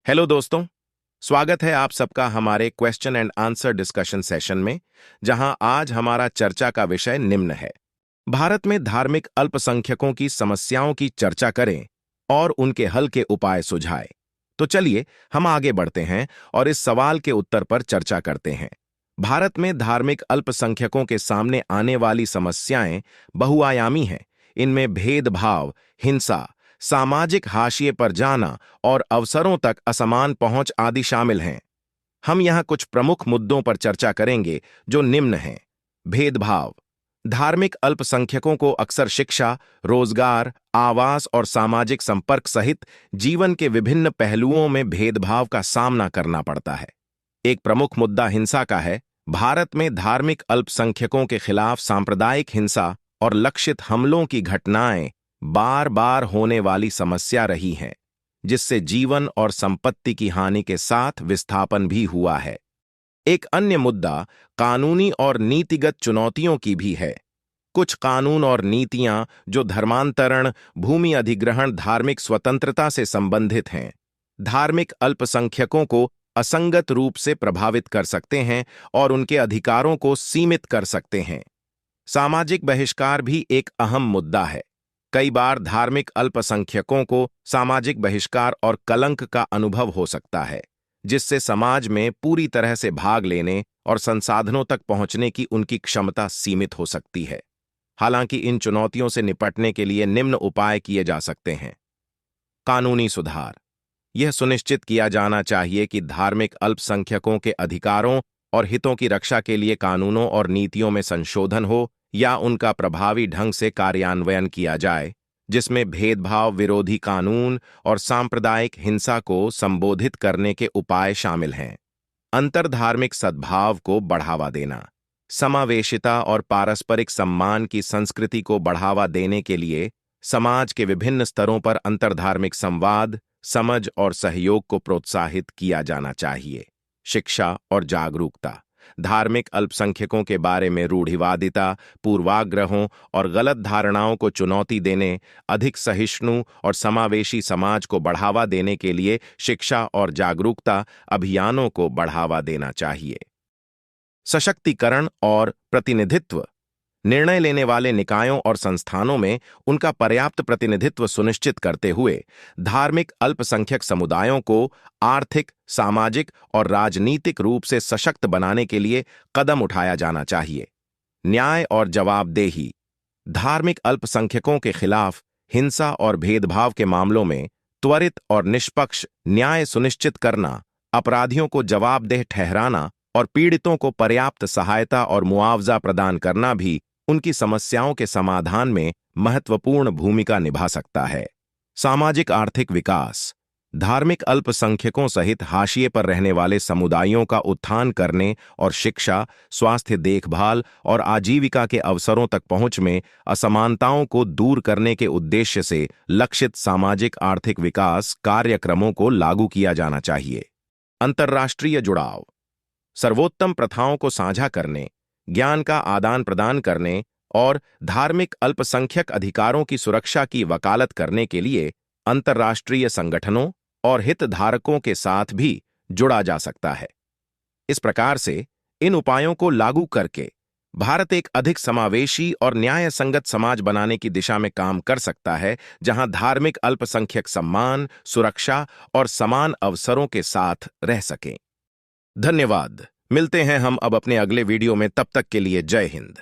Hello दोस्तों, स्वागत है आप सबका हमारे question and answer discussion session में, जहां आज हमारा चर्चा का विषय निम्न है। भारत में धार्मिक अल्पसंख्यकों की समस्याओं की चर्चा करें और उनके हल के उपाय सुझाएं। तो चलिए हम आगे बढ़ते हैं और इस सवाल के उत्तर पर चर्चा करते हैं। भारत में धार्मिक अल्पसंख्यकों के सामने आने वाली समस्याएं बहुआयामी हैं। इनमें भेदभाव, हिंसा, सामाजिक हाशिए पर जाना और अवसरों तक असमान पहुंच आदि शामिल हैं। हम यहां कुछ प्रमुख मुद्दों पर चर्चा करेंगे जो निम्न हैं। भेदभाव। धार्मिक अल्पसंख्यकों को अक्सर शिक्षा, रोजगार, आवास और सामाजिक संपर्क सहित जीवन के विभिन्न पहलुओं में भेदभाव का सामना करना पड़ता है। एक प्रमुख मुद्दा हिंसा का है। भारत में धार्मिक अल्पसंख्यकों के खिलाफ सांप्रदायिक हिंसा और लक्षित हमलों की घटनाएं बार बार होने वाली समस्या रही हैं, जिससे जीवन और संपत्ति की हानि के साथ विस्थापन भी हुआ है। एक अन्य मुद्दा कानूनी और नीतिगत चुनौतियों की भी है। कुछ कानून और नीतियां जो धर्मांतरण, भूमि अधिग्रहण, धार्मिक स्वतंत्रता से संबंधित हैं, धार्मिक अल्पसंख्यकों को असंगत रूप से प्रभावित कर सकते हैं और उनके अधिकारों को सीमित कर सकते हैं। सामाजिक बहिष्कार भी एक अहम मुद्दा है। कई बार धार्मिक अल्पसंख्यकों को सामाजिक बहिष्कार और कलंक का अनुभव हो सकता है, जिससे समाज में पूरी तरह से भाग लेने और संसाधनों तक पहुंचने की उनकी क्षमता सीमित हो सकती है। हालांकि इन चुनौतियों से निपटने के लिए निम्न उपाय किए जा सकते हैं। कानूनी सुधार। यह सुनिश्चित किया जाना चाहिए कि धार्मिक अल्पसंख्यकों के अधिकारों और हितों की रक्षा के लिए कानूनों और नीतियों में संशोधन हो या उनका प्रभावी ढंग से कार्यान्वयन किया जाए, जिसमें भेदभाव विरोधी कानून और सांप्रदायिक हिंसा को संबोधित करने के उपाय शामिल हैं। अंतरधार्मिक सद्भाव को बढ़ावा देना। समावेशिता और पारस्परिक सम्मान की संस्कृति को बढ़ावा देने के लिए समाज के विभिन्न स्तरों पर अंतरधार्मिक संवाद, समझ और सहयोग को प्रोत्साहित किया जाना चाहिए। शिक्षा और जागरूकता। धार्मिक अल्पसंख्यकों के बारे में रूढ़िवादिता, पूर्वाग्रहों और गलत धारणाओं को चुनौती देने, अधिक सहिष्णु और समावेशी समाज को बढ़ावा देने के लिए शिक्षा और जागरूकता अभियानों को बढ़ावा देना चाहिए। सशक्तिकरण और प्रतिनिधित्व। निर्णय लेने वाले निकायों और संस्थानों में उनका पर्याप्त प्रतिनिधित्व सुनिश्चित करते हुए धार्मिक अल्पसंख्यक समुदायों को आर्थिक, सामाजिक और राजनीतिक रूप से सशक्त बनाने के लिए कदम उठाया जाना चाहिए। न्याय और जवाबदेही। धार्मिक अल्पसंख्यकों के खिलाफ हिंसा और भेदभाव के मामलों में त्वरित और निष्पक्ष न्याय सुनिश्चित करना, अपराधियों को जवाबदेह ठहराना और पीड़ितों को पर्याप्त सहायता और मुआवजा प्रदान करना भी उनकी समस्याओं के समाधान में महत्वपूर्ण भूमिका निभा सकता है। सामाजिक आर्थिक विकास। धार्मिक अल्पसंख्यकों सहित हाशिए पर रहने वाले समुदायों का उत्थान करने और शिक्षा, स्वास्थ्य देखभाल और आजीविका के अवसरों तक पहुंच में असमानताओं को दूर करने के उद्देश्य से लक्षित सामाजिक आर्थिक विकास कार्यक्रमों को लागू किया जाना चाहिए। अंतर्राष्ट्रीय जुड़ाव। सर्वोत्तम प्रथाओं को साझा करने, ज्ञान का आदान प्रदान करने और धार्मिक अल्पसंख्यक अधिकारों की सुरक्षा की वकालत करने के लिए अंतर्राष्ट्रीय संगठनों और हितधारकों के साथ भी जुड़ा जा सकता है। इस प्रकार से इन उपायों को लागू करके भारत एक अधिक समावेशी और न्याय संगत समाज बनाने की दिशा में काम कर सकता है, जहां धार्मिक अल्पसंख्यक सम्मान, सुरक्षा और समान अवसरों के साथ रह सकें। धन्यवाद। मिलते हैं हम अब अपने अगले वीडियो में। तब तक के लिए जय हिंद।